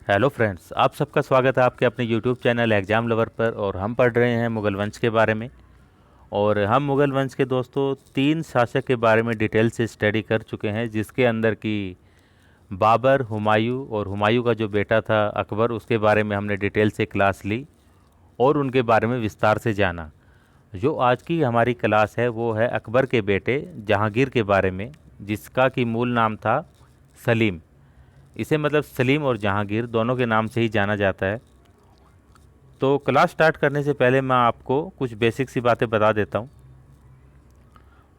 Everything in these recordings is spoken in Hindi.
हेलो फ्रेंड्स, आप सबका स्वागत है आपके अपने यूट्यूब चैनल एग्जाम लवर पर। और हम पढ़ रहे हैं मुग़ल वंश के बारे में। और हम मुग़ल वंश के दोस्तों 3 शासक के बारे में डिटेल से स्टडी कर चुके हैं, जिसके अंदर की बाबर, हुमायूं और हुमायूं का जो बेटा था अकबर, उसके बारे में हमने डिटेल से क्लास ली और उनके बारे में विस्तार से जाना। जो आज की हमारी क्लास है वो है अकबर के बेटे जहांगीर के बारे में, जिसका कि मूल नाम था सलीम। इसे मतलब सलीम और जहांगीर दोनों के नाम से ही जाना जाता है। तो क्लास स्टार्ट करने से पहले मैं आपको कुछ बेसिक सी बातें बता देता हूँ।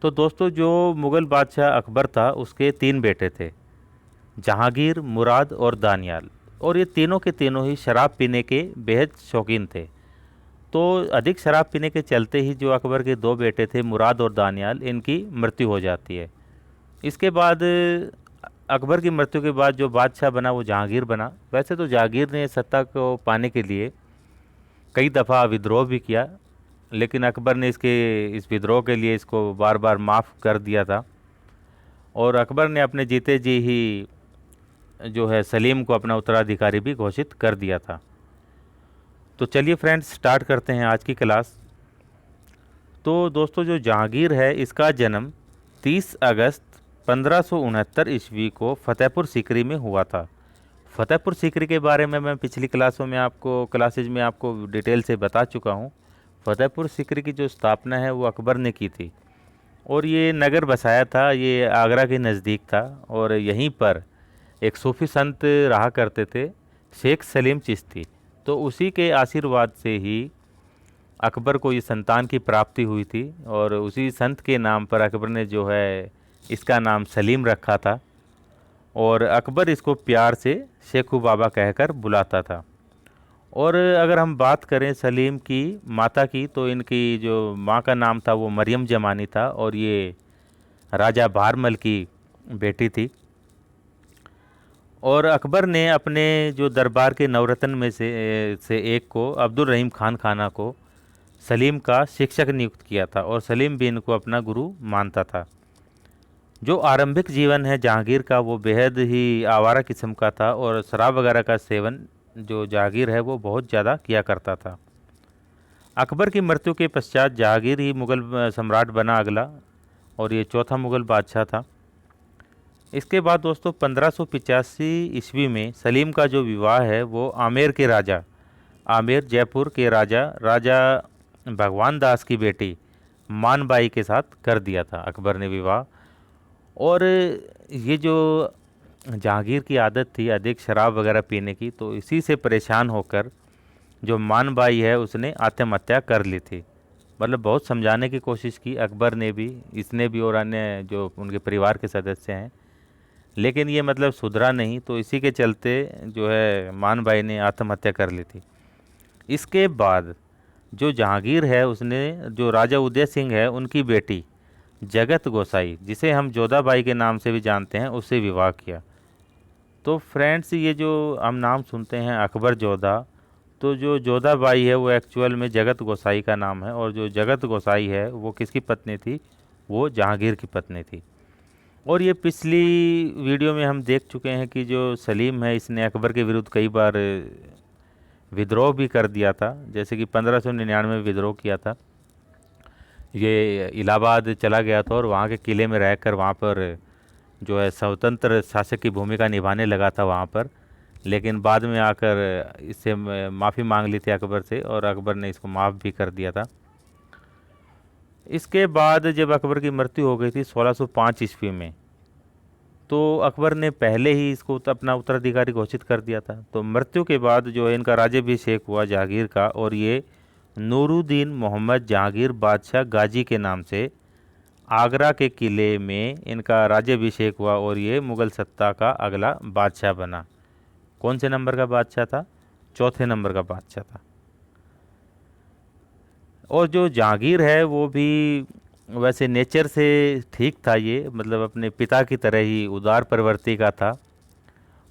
तो दोस्तों, जो मुग़ल बादशाह अकबर था उसके 3 बेटे थे, जहांगीर, मुराद और दानियाल। और ये तीनों के तीनों ही शराब पीने के बेहद शौकीन थे। तो अधिक शराब पीने के चलते ही जो अकबर के 2 बेटे थे, मुराद और दानियाल, इनकी मृत्यु हो जाती है। इसके बाद अकबर की मृत्यु के बाद जो बादशाह बना वो जहांगीर बना। वैसे तो जहांगीर ने सत्ता को पाने के लिए कई दफ़ा विद्रोह भी किया, लेकिन अकबर ने इस विद्रोह के लिए इसको बार बार माफ़ कर दिया था। और अकबर ने अपने जीते जी ही जो है सलीम को अपना उत्तराधिकारी भी घोषित कर दिया था। तो चलिए फ्रेंड्स, स्टार्ट करते हैं आज की क्लास। तो दोस्तों, जो जहांगीर है इसका जन्म 30 अगस्त 1569 ईस्वी को फतेहपुर सीकरी में हुआ था। फतेहपुर सीकरी के बारे में मैं पिछली क्लासेज में आपको डिटेल से बता चुका हूँ। फतेहपुर सीकरी की जो स्थापना है वो अकबर ने की थी और ये नगर बसाया था, ये आगरा के नज़दीक था। और यहीं पर एक सूफी संत रहा करते थे, शेख सलीम चिश्ती। तो उसी के आशीर्वाद से ही अकबर को ये संतान की प्राप्ति हुई थी और उसी संत के नाम पर अकबर ने जो है इसका नाम सलीम रखा था। और अकबर इसको प्यार से शेखू बाबा कहकर बुलाता था। और अगर हम बात करें सलीम की माता की, तो इनकी जो माँ का नाम था वो मरियम जमानी था और ये राजा भारमल की बेटी थी। और अकबर ने अपने जो दरबार के नवरत्न में से एक को, अब्दुल रहीम खान खाना को, सलीम का शिक्षक नियुक्त किया था और सलीम भी इनको अपना गुरु मानता था। जो आरंभिक जीवन है जहांगीर का वो बेहद ही आवारा किस्म का था और शराब वगैरह का सेवन जो जहांगीर है वो बहुत ज़्यादा किया करता था। अकबर की मृत्यु के पश्चात जहांगीर ही मुग़ल सम्राट बना अगला, और ये चौथा मुग़ल बादशाह था। इसके बाद दोस्तों 1585 ईस्वी में सलीम का जो विवाह है वो आमेर जयपुर के राजा भगवान दास की बेटी मानबाई के साथ कर दिया था अकबर ने विवाह। और ये जो जहांगीर की आदत थी अधिक शराब वगैरह पीने की, तो इसी से परेशान होकर जो मानबाई है उसने आत्महत्या कर ली थी। मतलब बहुत समझाने की कोशिश की अकबर ने भी, इसने भी और अन्य जो उनके परिवार के सदस्य हैं, लेकिन ये मतलब सुधरा नहीं। तो इसी के चलते जो है मानबाई ने आत्महत्या कर ली थी। इसके बाद जो जहांगीर है उसने जो राजा उदय सिंह है उनकी बेटी जगत गोसाई, जिसे हम जोधाबाई के नाम से भी जानते हैं, उससे विवाह किया। तो फ्रेंड्स, ये जो हम नाम सुनते हैं अकबर जोधा, तो जो जोधाबाई है वो एक्चुअल में जगत गोसाई का नाम है। और जो जगत गोसाई है वो किसकी पत्नी थी? वो जहांगीर की पत्नी थी। और ये पिछली वीडियो में हम देख चुके हैं कि जो सलीम है इसने अकबर के विरुद्ध कई बार विद्रोह भी कर दिया था, जैसे कि 1599 में विद्रोह किया था। ये इलाहाबाद चला गया था और वहाँ के किले में रहकर वहाँ पर जो है स्वतंत्र शासक की भूमिका निभाने लगा था वहाँ पर। लेकिन बाद में आकर इससे माफ़ी मांग ली थी अकबर से और अकबर ने इसको माफ़ भी कर दिया था। इसके बाद जब अकबर की मृत्यु हो गई थी 1605 ईस्वी में, तो अकबर ने पहले ही इसको अपना उत्तराधिकारी घोषित कर दिया था। तो मृत्यु के बाद जो है इनका राज्याभिषेक हुआ जहांगीर का, और ये नूरुद्दीन मोहम्मद जहांगीर बादशाह गाजी के नाम से आगरा के किले में इनका राज्याभिषेक हुआ और ये मुग़ल सत्ता का अगला बादशाह बना। कौन से नंबर का बादशाह था? चौथे नंबर का बादशाह था। और जो जहांगीर है वो भी वैसे नेचर से ठीक था, ये मतलब अपने पिता की तरह ही उदार प्रवृत्ति का था।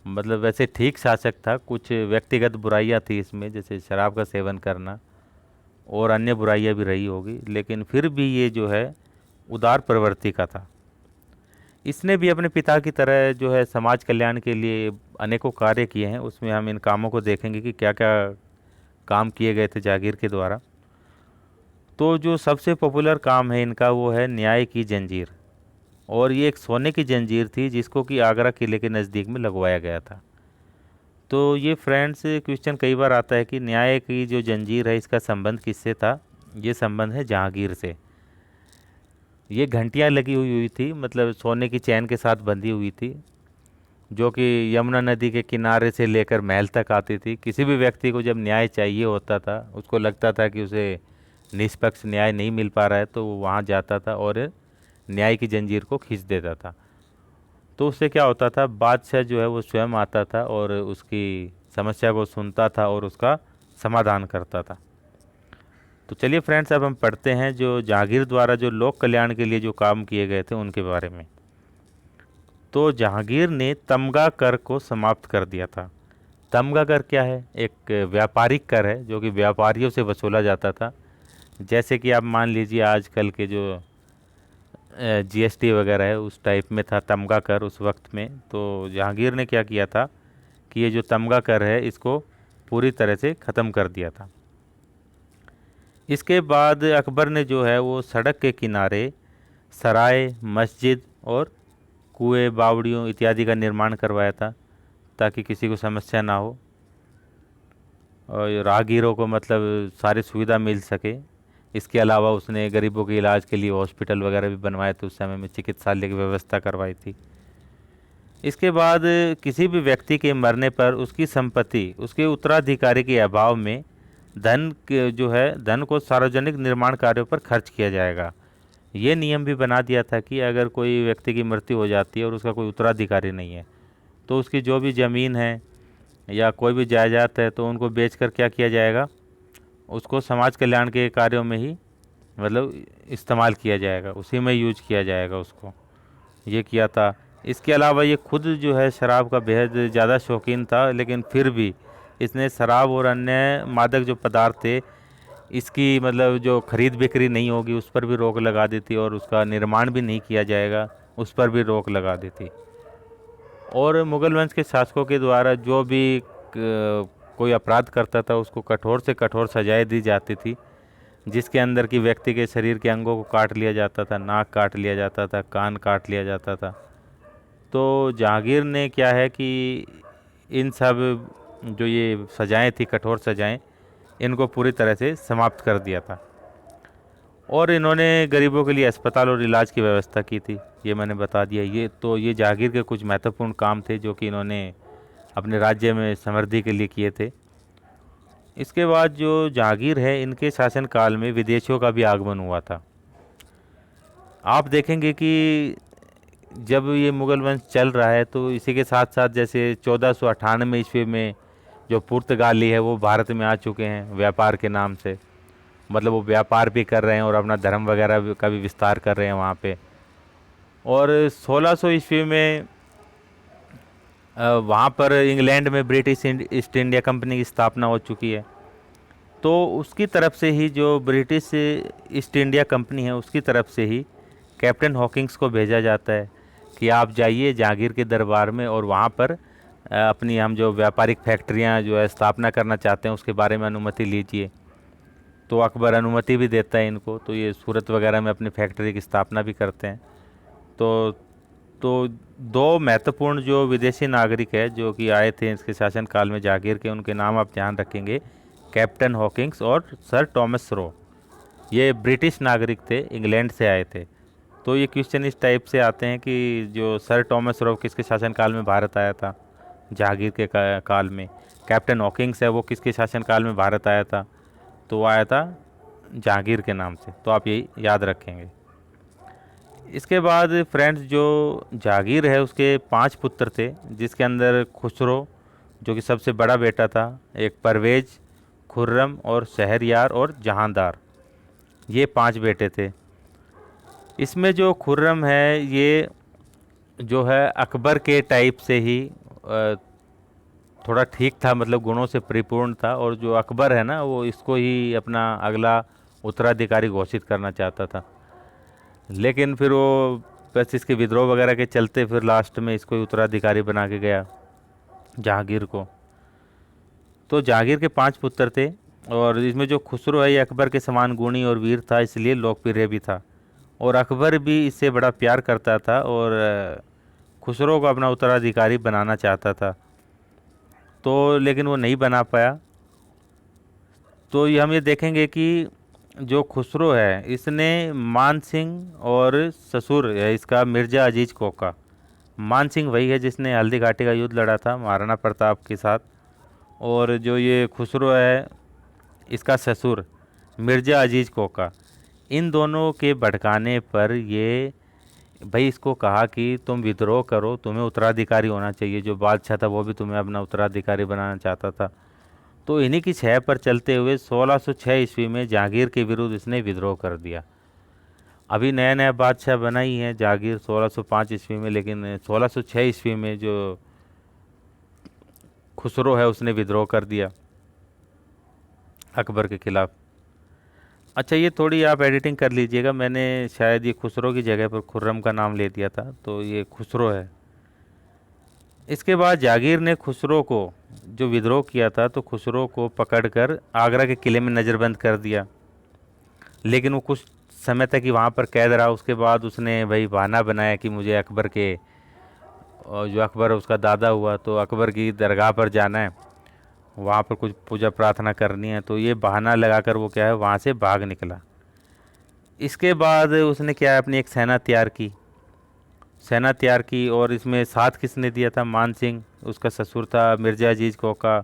मतलब वैसे ठीक शासक था। कुछ व्यक्तिगत बुराइयां थी इसमें, जैसे शराब का सेवन करना और अन्य बुराइयां भी रही होगी, लेकिन फिर भी ये जो है उदार प्रवृत्ति का था। इसने भी अपने पिता की तरह जो है समाज कल्याण के लिए अनेकों कार्य किए हैं। उसमें हम इन कामों को देखेंगे कि क्या क्या काम किए गए थे जहांगीर के द्वारा। तो जो सबसे पॉपुलर काम है इनका वो है न्याय की जंजीर। और ये एक सोने की जंजीर थी जिसको कि आगरा किले के नज़दीक में लगवाया गया था। तो ये फ्रेंड्स क्वेश्चन कई बार आता है कि न्याय की जो जंजीर है इसका संबंध किससे था। ये संबंध है जहांगीर से। ये घंटियां लगी हुई हुई थी, मतलब सोने की चैन के साथ बंधी हुई थी, जो कि यमुना नदी के किनारे से लेकर महल तक आती थी। किसी भी व्यक्ति को जब न्याय चाहिए होता था, उसको लगता था कि उसे निष्पक्ष न्याय नहीं मिल पा रहा है, तो वो वहाँ जाता था और न्याय की जंजीर को खींच देता था। तो उससे क्या होता था, बादशाह जो है वो स्वयं आता था और उसकी समस्या को सुनता था और उसका समाधान करता था। तो चलिए फ्रेंड्स, अब हम पढ़ते हैं जो जहांगीर द्वारा जो लोक कल्याण के लिए जो काम किए गए थे उनके बारे में। तो जहांगीर ने तमगा कर को समाप्त कर दिया था। तमगा कर क्या है? एक व्यापारिक कर है जो कि व्यापारियों से वसूला जाता था। जैसे कि आप मान लीजिए आजकल के जो जीएसटी वगैरह है, उस टाइप में था तमगा कर उस वक्त में। तो जहांगीर ने क्या किया था कि ये जो तमगा कर है इसको पूरी तरह से ख़त्म कर दिया था। इसके बाद अकबर ने जो है वो सड़क के किनारे सराय, मस्जिद और कुएं, बावड़ियों इत्यादि का निर्माण करवाया था ताकि किसी को समस्या ना हो और राहगीरों को मतलब सारी सुविधा मिल सके। इसके अलावा उसने गरीबों के इलाज के लिए हॉस्पिटल वगैरह भी बनवाए थे, उस समय में चिकित्सालय की व्यवस्था करवाई थी। इसके बाद किसी भी व्यक्ति के मरने पर उसकी संपत्ति उसके उत्तराधिकारी के अभाव में धन को सार्वजनिक निर्माण कार्यों पर खर्च किया जाएगा। ये नियम भी बना दिया था कि अगर कोई व्यक्ति की मृत्यु हो जाती है और उसका कोई उत्तराधिकारी नहीं है, तो उसकी जो भी ज़मीन है या कोई भी जायदाद है तो उनको बेचकर क्या किया जाएगा, उसको समाज कल्याण के कार्यों में ही मतलब इस्तेमाल किया जाएगा, उसी में यूज किया जाएगा उसको। ये किया था। इसके अलावा ये खुद जो है शराब का बेहद ज़्यादा शौकीन था, लेकिन फिर भी इसने शराब और अन्य मादक जो पदार्थ थे इसकी मतलब जो खरीद बिक्री नहीं होगी उस पर भी रोक लगा दी थी और उसका निर्माण भी नहीं किया जाएगा उस पर भी रोक लगा दी थी। और मुगल वंश के शासकों के द्वारा जो भी कोई अपराध करता था उसको कठोर से कठोर सजाएं दी जाती थी, जिसके अंदर की व्यक्ति के शरीर के अंगों को काट लिया जाता था, नाक काट लिया जाता था, कान काट लिया जाता था। तो जहांगीर ने क्या है कि इन सब जो ये सजाएं थी, कठोर सजाएं, इनको पूरी तरह से समाप्त कर दिया था। और इन्होंने गरीबों के लिए अस्पताल और इलाज की व्यवस्था की थी, ये मैंने बता दिया। ये जहांगीर के कुछ महत्वपूर्ण काम थे जो कि इन्होंने अपने राज्य में समृद्धि के लिए किए थे। इसके बाद जो जहांगीर है इनके शासनकाल में विदेशियों का भी आगमन हुआ था। आप देखेंगे कि जब ये मुगल वंश चल रहा है तो इसी के साथ साथ जैसे 1498 ईस्वी में जो पुर्तगाली है वो भारत में आ चुके हैं व्यापार के नाम से। मतलब वो व्यापार भी कर रहे हैं और अपना धर्म वगैरह का भी विस्तार कर रहे हैं वहाँ पे। और 1600 ईस्वी में वहाँ पर इंग्लैंड में ब्रिटिश ईस्ट इंडिया कंपनी की स्थापना हो चुकी है। तो उसकी तरफ से ही जो ब्रिटिश ईस्ट इंडिया कंपनी है उसकी तरफ से ही कैप्टन हॉकिंग्स को भेजा जाता है कि आप जाइए जहांगीर के दरबार में और वहाँ पर अपनी हम जो व्यापारिक फैक्ट्रियाँ जो है स्थापना करना चाहते हैं उसके बारे में अनुमति लीजिए। तो अकबर अनुमति भी देता है इनको, तो ये सूरत वगैरह में अपनी फैक्ट्री की स्थापना भी करते हैं। तो तो दो महत्वपूर्ण जो विदेशी नागरिक है जो कि आए थे इसके शासनकाल में जहांगीर के, उनके नाम आप ध्यान रखेंगे, कैप्टन हॉकिंग्स और सर टॉमस रो। ये ब्रिटिश नागरिक थे, इंग्लैंड से आए थे। तो ये क्वेश्चन इस टाइप से आते हैं कि जो सर टॉमस रो किसके शासनकाल में भारत आया था जहांगीर के काल में, कैप्टन हॉकिंग्स है वो किसके शासनकाल में भारत आया था, तो वो आया था जहांगीर के नाम से। तो आप यही याद रखेंगे। इसके बाद फ्रेंड्स जो जहांगीर है उसके 5 पुत्र थे, जिसके अंदर खुसरो जो कि सबसे बड़ा बेटा था, एक परवेज, खुर्रम और शहरयार और जहांदार, ये 5 बेटे थे। इसमें जो खुर्रम है ये जो है अकबर के टाइप से ही थोड़ा ठीक था, मतलब गुणों से परिपूर्ण था। और जो अकबर है ना वो इसको ही अपना अगला उत्तराधिकारी घोषित करना चाहता था, लेकिन फिर वो बस इसके विद्रोह वगैरह के चलते फिर लास्ट में इसको ही उत्तराधिकारी बना के गया, जहांगीर को। तो जहांगीर के 5 पुत्र थे, और इसमें जो खुसरो है ये अकबर के समान गुणी और वीर था, इसलिए लोकप्रिय भी था। और अकबर भी इससे बड़ा प्यार करता था, और खुसरो को अपना उत्तराधिकारी बनाना चाहता था, तो लेकिन वो नहीं बना पाया। तो ये हम ये देखेंगे कि जो खुसरो है इसने मान सिंह, और ससुर है इसका मिर्ज़ा अजीज कोका। मान सिंह वही है जिसने हल्दी घाटी का युद्ध लड़ा था महाराणा प्रताप के साथ, और जो ये खुसरो है इसका ससुर मिर्ज़ा अजीज कोका। इन दोनों के भड़काने पर ये भाई इसको कहा कि तुम विद्रोह करो, तुम्हें उत्तराधिकारी होना चाहिए, जो बादशाह था वो भी तुम्हें अपना उत्तराधिकारी बनाना चाहता था। तो इन्हीं की छह पर चलते हुए 1606 ईस्वी में जहांगीर के विरुद्ध इसने विद्रोह कर दिया। अभी नया नया बादशाह बना ही है जहांगीर 1605 ईस्वी में, लेकिन 1606 ईस्वी में जो खुसरो है उसने विद्रोह कर दिया अकबर के खिलाफ। अच्छा, ये थोड़ी आप एडिटिंग कर लीजिएगा, मैंने शायद ये खुसरो की जगह पर खुर्रम का नाम ले दिया था, तो ये खुसरो है। इसके बाद जहांगीर ने खुसरो को जो विद्रोह किया था, तो खुसरो को पकड़कर आगरा के किले में नज़रबंद कर दिया, लेकिन वो कुछ समय तक ही वहाँ पर कैद रहा। उसके बाद उसने भाई बहाना बनाया कि मुझे अकबर के, और जो अकबर उसका दादा हुआ, तो अकबर की दरगाह पर जाना है, वहाँ पर कुछ पूजा प्रार्थना करनी है। तो ये बहाना लगाकर वो क्या है वहाँ से भाग निकला। इसके बाद उसने क्या है अपनी एक सेना तैयार की, और इसमें साथ किसने दिया था? मान सिंह, उसका ससुर था मिर्ज़ा अजीज कोका,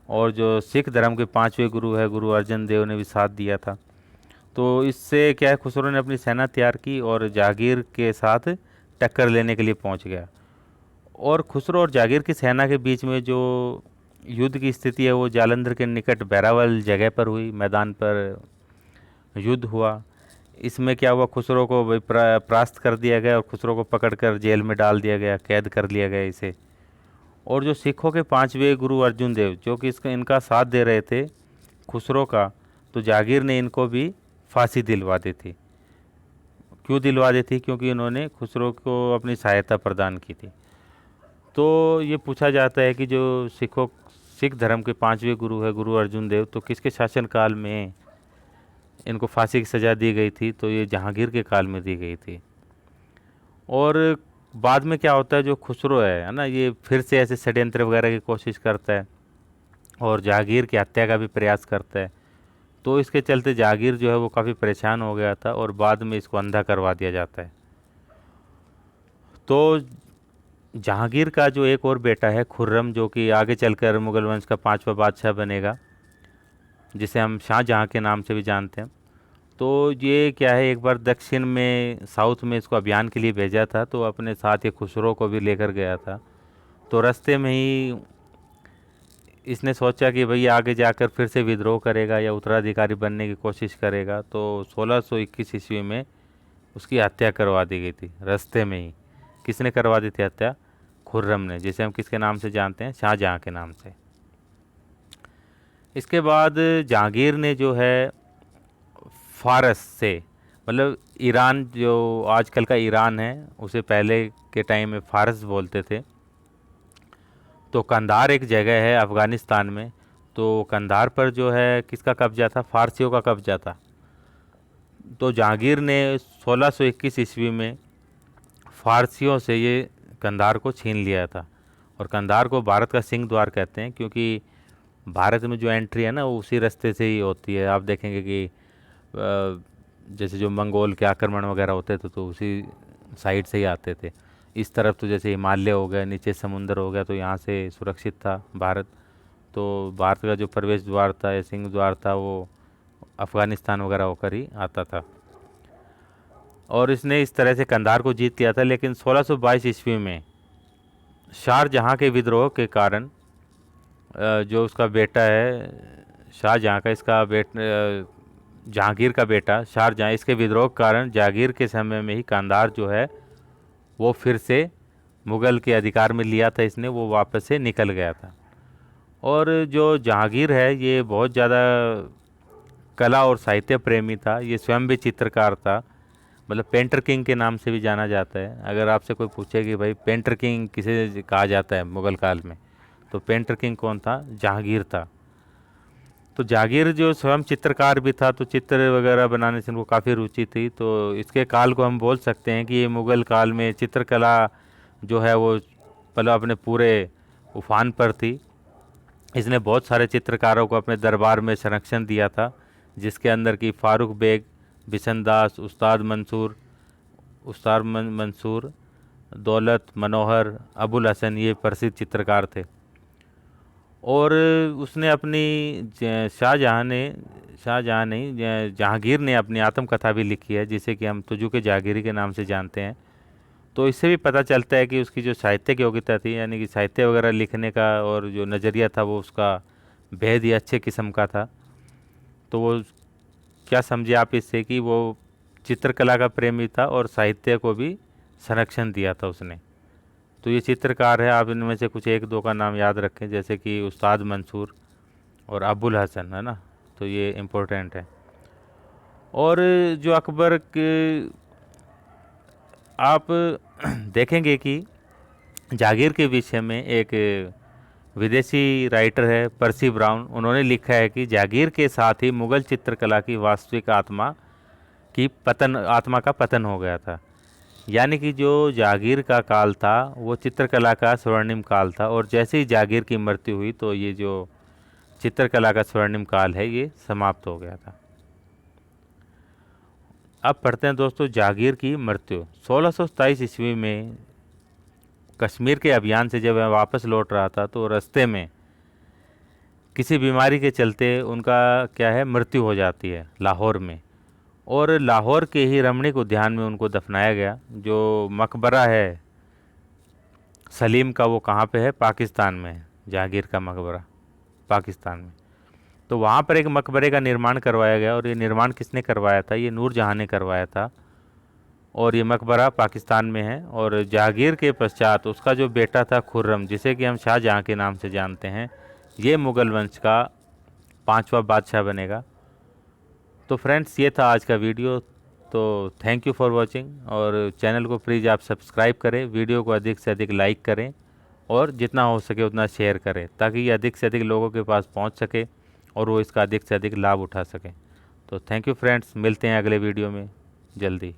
और जो सिख धर्म के 5वें गुरु है गुरु अर्जन देव ने भी साथ दिया था। तो इससे क्या है खुसरो ने अपनी सेना तैयार की और जहांगीर के साथ टक्कर लेने के लिए पहुंच गया। और खुसरो और जहांगीर की सेना के बीच में जो युद्ध की स्थिति है वो जालंधर के निकट बैरावल जगह पर हुई, मैदान पर युद्ध हुआ। इसमें क्या हुआ, खुसरो को भाई परास्त कर दिया गया, और खुसरो को पकड़कर जेल में डाल दिया गया, कैद कर लिया गया इसे। और जो सिखों के 5वें गुरु अर्जुन देव जो कि इसका इनका साथ दे रहे थे खुसरो का, तो जहांगीर ने इनको भी फांसी दिलवा दी थी। क्यों दिलवा दी थी? क्योंकि इन्होंने खुसरो को अपनी सहायता प्रदान की थी। तो ये पूछा जाता है कि जो सिख धर्म के 5वें गुरु है गुरु अर्जुन देव, तो किसके शासनकाल में इनको फांसी की सज़ा दी गई थी? तो ये जहांगीर के काल में दी गई थी। और बाद में क्या होता है, जो खुसरो है ना, ये फिर से ऐसे षड्यंत्र वगैरह की कोशिश करता है और जहांगीर की हत्या का भी प्रयास करता है। तो इसके चलते जहांगीर जो है वो काफ़ी परेशान हो गया था, और बाद में इसको अंधा करवा दिया जाता है। तो जहांगीर का जो एक और बेटा है खुर्रम, जो कि आगे चलकर मुगल वंश का 5वां बादशाह बनेगा, जिसे हम शाहजहाँ के नाम से भी जानते हैं। तो ये क्या है, एक बार दक्षिण में साउथ में इसको अभियान के लिए भेजा था, तो अपने साथ ये खुसरो को भी लेकर गया था। तो रास्ते में ही इसने सोचा कि भाई आगे जाकर फिर से विद्रोह करेगा या उत्तराधिकारी बनने की कोशिश करेगा। तो 1621 ईस्वी में उसकी हत्या करवा दी गई थी रास्ते में ही। किसने करवा दी थी हत्या? खुर्रम ने, जिसे हम किसके नाम से जानते हैं? शाहजहाँ के नाम से। इसके बाद जहांगीर ने जो है फारस से, मतलब ईरान, जो आजकल का ईरान है उसे पहले के टाइम में फारस बोलते थे। तो कंधार एक जगह है अफ़गानिस्तान में, तो कंधार पर जो है किसका कब्जा था? फारसियों का कब्जा था। तो जहांगीर ने 1621 ईस्वी में फारसियों से ये कंधार को छीन लिया था। और कंधार को भारत का सिंह द्वार कहते हैं, क्योंकि भारत में जो एंट्री है ना वो उसी रास्ते से ही होती है। आप देखेंगे कि जैसे जो मंगोल के आक्रमण वगैरह होते थे तो उसी साइड से ही आते थे। इस तरफ तो जैसे हिमालय हो गया, नीचे समुंदर हो गया, तो यहाँ से सुरक्षित था भारत। तो भारत का जो प्रवेश द्वार था या सिंह द्वार था वो अफ़गानिस्तान वगैरह होकर ही आता था। और इसने इस तरह से कंधार को जीत लिया था। लेकिन 1622 ईस्वी में शाहजहाँ के विद्रोह के कारण जो उसका बेटा है शाहजहाँ का, इसका जहांगीर का बेटा शाहजहाँ, इसके विद्रोह के कारण जहांगीर के समय में ही कंधार जो है वो फिर से मुग़ल के अधिकार में लिया था इसने, वो वापस से निकल गया था। और जो जहांगीर है ये बहुत ज़्यादा कला और साहित्य प्रेमी था, ये स्वयं भी चित्रकार था। मतलब पेंटर किंग के नाम से भी जाना जाता है। अगर आपसे कोई पूछे कि भाई पेंटर किंग किसे कहा जाता है मुग़ल काल में, तो पेंटर किंग कौन था? जहांगीर था। तो जहांगीर जो स्वयं चित्रकार भी था, तो चित्र वगैरह बनाने से उनको काफ़ी रुचि थी। तो इसके काल को हम बोल सकते हैं कि ये मुग़ल काल में चित्रकला जो है वो मतलब अपने पूरे उफान पर थी। इसने बहुत सारे चित्रकारों को अपने दरबार में संरक्षण दिया था, जिसके अंदर की फारूक बेग, बिशनदास, मंसूर, दौलत, मनोहर, अबुल हसन, ये प्रसिद्ध चित्रकार थे। और उसने अपनी शाहजहाँ नहीं, जहांगीर ने अपनी आत्मकथा भी लिखी है, जिसे कि हम तुजू के जहांगीरी के नाम से जानते हैं। तो इससे भी पता चलता है कि उसकी जो साहित्यिक योग्यता थी, यानी कि साहित्य वगैरह लिखने का और जो नज़रिया था, वो उसका बेहद ही अच्छे किस्म का था। तो वो क्या समझे आप इससे कि वो चित्रकला का प्रेमी था और साहित्य को भी संरक्षण दिया था उसने। तो ये चित्रकार है, आप इनमें से कुछ एक दो का नाम याद रखें, जैसे कि उस्ताद मंसूर और अबुल हसन, है ना। तो ये इम्पोर्टेंट है। और जो अकबर के आप देखेंगे कि जागीर के विषय में एक विदेशी राइटर है पर्सी ब्राउन, उन्होंने लिखा है कि जागीर के साथ ही मुग़ल चित्रकला की वास्तविक आत्मा का पतन हो गया था। यानी कि जो जागीर का काल था वो चित्रकला का स्वर्णिम काल था, और जैसे ही जागीर की मृत्यु हुई तो ये जो चित्रकला का स्वर्णिम काल है ये समाप्त हो गया था। अब पढ़ते हैं दोस्तों जागीर की मृत्यु। 1627 ईस्वी में कश्मीर के अभियान से जब वह वापस लौट रहा था, तो रास्ते में किसी बीमारी के चलते उनका क्या है, मृत्यु हो जाती है लाहौर में। और लाहौर के ही रमणीक उद्यान में उनको दफनाया गया। जो मकबरा है सलीम का, वो कहाँ पे है? पाकिस्तान में है। जहांगीर का मकबरा पाकिस्तान में। तो वहाँ पर एक मकबरे का निर्माण करवाया गया, और ये निर्माण किसने करवाया था? ये नूरजहाँ ने करवाया था। और ये मकबरा पाकिस्तान में है। और जहांगीर के पश्चात उसका जो बेटा था खुर्रम, जिसे कि हम शाहजहाँ के नाम से जानते हैं, ये मुग़ल वंश का 5वां बादशाह बनेगा। तो फ्रेंड्स, ये था आज का वीडियो। तो थैंक यू फॉर वॉचिंग, और चैनल को प्लीज़ आप सब्सक्राइब करें, वीडियो को अधिक से अधिक लाइक करें, और जितना हो सके उतना शेयर करें, ताकि ये अधिक से अधिक लोगों के पास पहुंच सके और वो इसका अधिक से अधिक लाभ उठा सकें। तो थैंक यू फ्रेंड्स, मिलते हैं अगले वीडियो में जल्दी।